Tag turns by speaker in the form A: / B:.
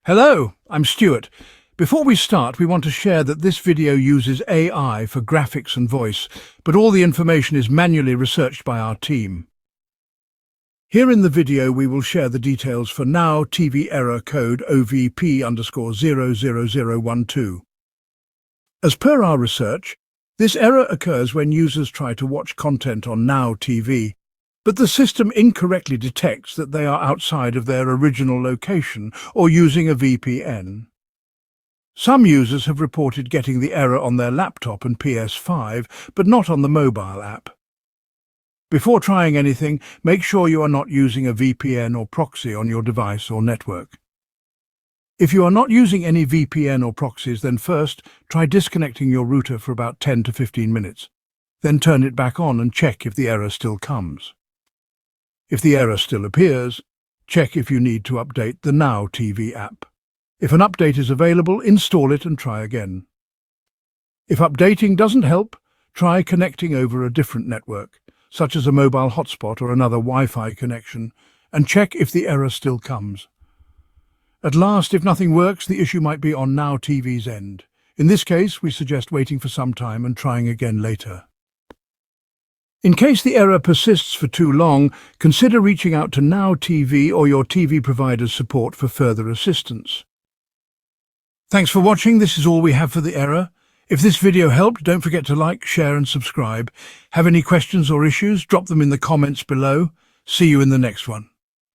A: Hello, I'm Stuart. Before we start, we want to share that this video uses AI for graphics and voice, but all the information is manually researched by our team. Here in the video, we will share the details for Now TV Error Code OVP_00012. As per our research, this error occurs when users try to watch content on Now TV, but the system incorrectly detects that they are outside of their original location or using a VPN. Some users have reported getting the error on their laptop and PS5, but not on the mobile app. Before trying anything, make sure you are not using a VPN or proxy on your device or network. If you are not using any VPN or proxies, then first try disconnecting your router for about 10 to 15 minutes. Then turn it back on and check if the error still comes. If the error still appears, check if you need to update the Now TV app. If an update is available, install it and try again. If updating doesn't help, try connecting over a different network, such as a mobile hotspot or another Wi-Fi connection, and check if the error still comes. At last, if nothing works, the issue might be on Now TV's end. In this case, we suggest waiting for some time and trying again later. In case the error persists for too long, consider reaching out to Now TV or your TV provider's support for further assistance. Thanks for watching. This is all we have for the error. If this video helped, don't forget to like, share and subscribe. Have any questions or issues? Drop them in the comments below. See you in the next one.